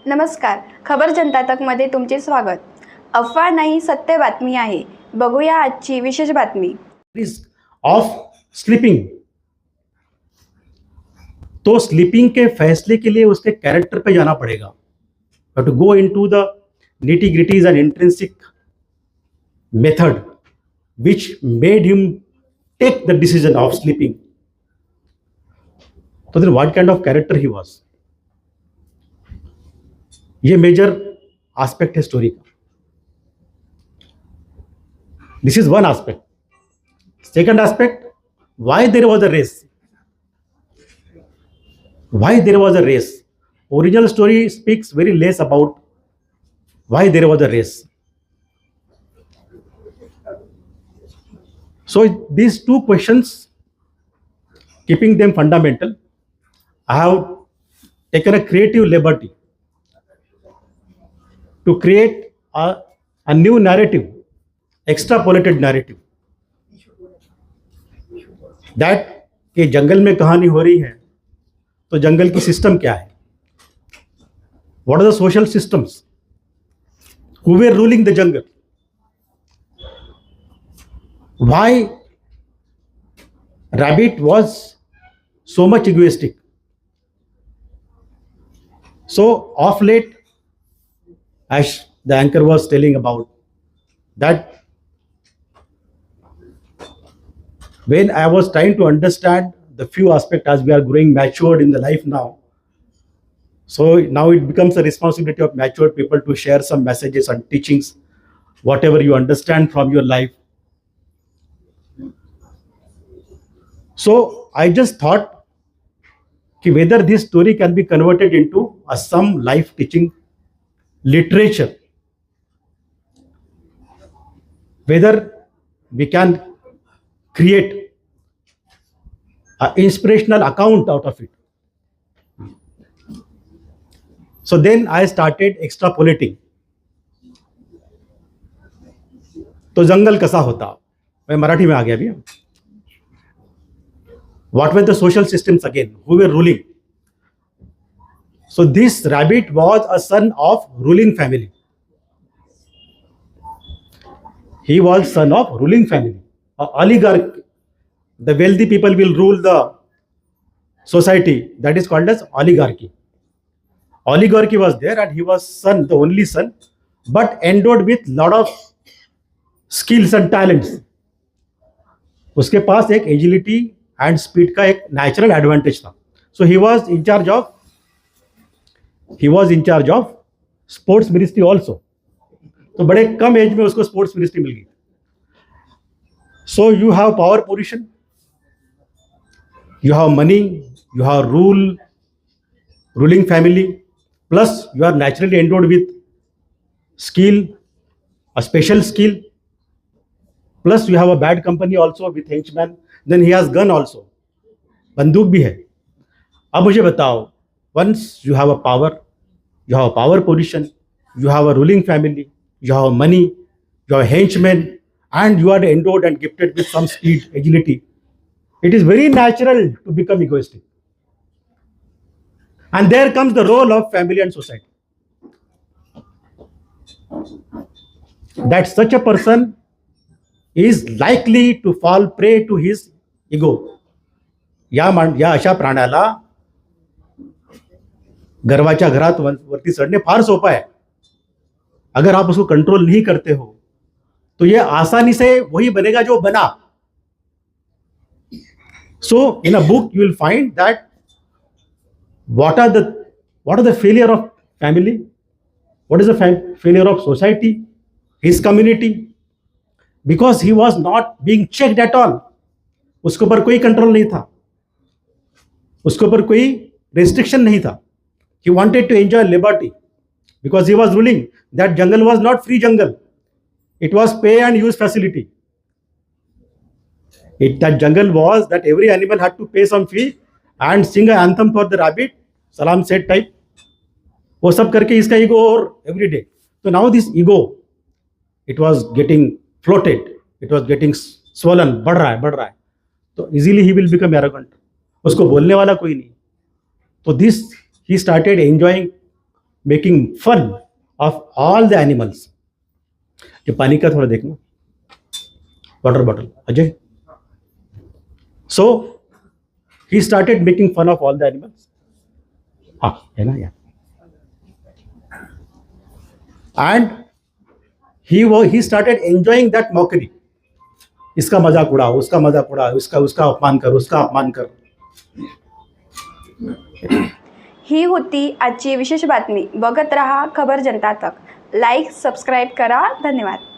नमस्कार. खबर जनता तकमध्ये तुमचे स्वागत. अफवा नाही, सत्य बातमी आहे. बघूया आजची विशेष बातमी. Risk of sleeping. तो स्लीपिंग के फैसले के लिए उसके कैरेक्टर पे जाना पड़ेगा. To go into the nitty gritties and intrinsic method which made him take the decision of sleeping. So then what kind of character he was? ये मेजर एस्पेक्ट है स्टोरी का. This is one aspect. Second aspect, why there was a race. Why there was a race? Original story speaks very less about why there was a race. So these two questions, keeping them fundamental, I have taken a creative liberty to create a new narrative, extrapolated narrative, that कि जंगल में कहानी हो रही है तो जंगल की system क्या है. What are the social systems? Who were ruling the jungle? Why rabbit was so much egoistic? So of late, as the anchor was telling about, that when I was trying to understand the few aspects as we are growing matured in the life now, so now it becomes a responsibility of matured people to share some messages and teachings, whatever you understand from your life. So I just thought कि whether this story can be converted into some life teaching literature, whether we can create an inspirational account out of it. So then I started extrapolating. तो जंगल कैसा होता. मैं मराठी में आ गया अभी. What were the social systems again? Who were ruling? So this rabbit was a son of ruling family. He was son of ruling family. An oligarch. The wealthy people will rule the society. That is called as oligarchy. Oligarchy was there and he was son, the only son, but endowed with lot of skills and talents. उसके पास एक agility and speed का एक natural advantage था. So he was in charge of sports ministry also. तो बड़े कम as में उसको sports ministry मिल गई. So you have power position, you have money, you have ruling family, plus you are naturally endowed with skill, a special skill, plus you have a bad company also with henchman. Then he has gun also, बंदूक भी है. अब मुझे बताओ, once you have a power position, you have a ruling family, you have money, you have henchmen, and you are endowed and gifted with some speed, agility, it is very natural to become egoistic. And there comes the role of family and society. That such a person is likely to fall prey to his ego. या अशा प्राण्याला गर्वाच्या घरात वरती चढणे फार सोपं आहे. अगर आप उसको कंट्रोल नहीं करते हो तो ये आसानी से वही बनेगा जो बना. So in a book you will find that what are the failure of family, what is the failure of society, his community, because he was not being checked at all. उसके ऊपर कोई कंट्रोल नहीं था, उसके ऊपर कोई restriction नहीं था. He wanted to enjoy liberty because he was ruling. That jungle was not free jungle. It was pay and use facility. That jungle was that every animal had to pay some fee and sing an anthem for the rabbit, salam said type. वो सब करके इसका ego और every day. So now this ego, it was getting floated, it was getting swollen, बढ़ रहा है. तो easily ही विल बिकम एरोगेंट. उसको बोलने वाला कोई नहीं. तो this he started enjoying making fun of all the animals. ये पानी का थोड़ा देखना, water bottle Ajay. So he started making fun of all the animals. हाँ है ना यार. And he started enjoying that mockery. इसका मजाक उड़ा, उसका मजाक उड़ा, उसका अपमान कर, उसका अपमान कर. ही होती आजची विशेष बातमी. बघत रहा खबर जनता तक. लाईक सबस्क्राईब करा. धन्यवाद.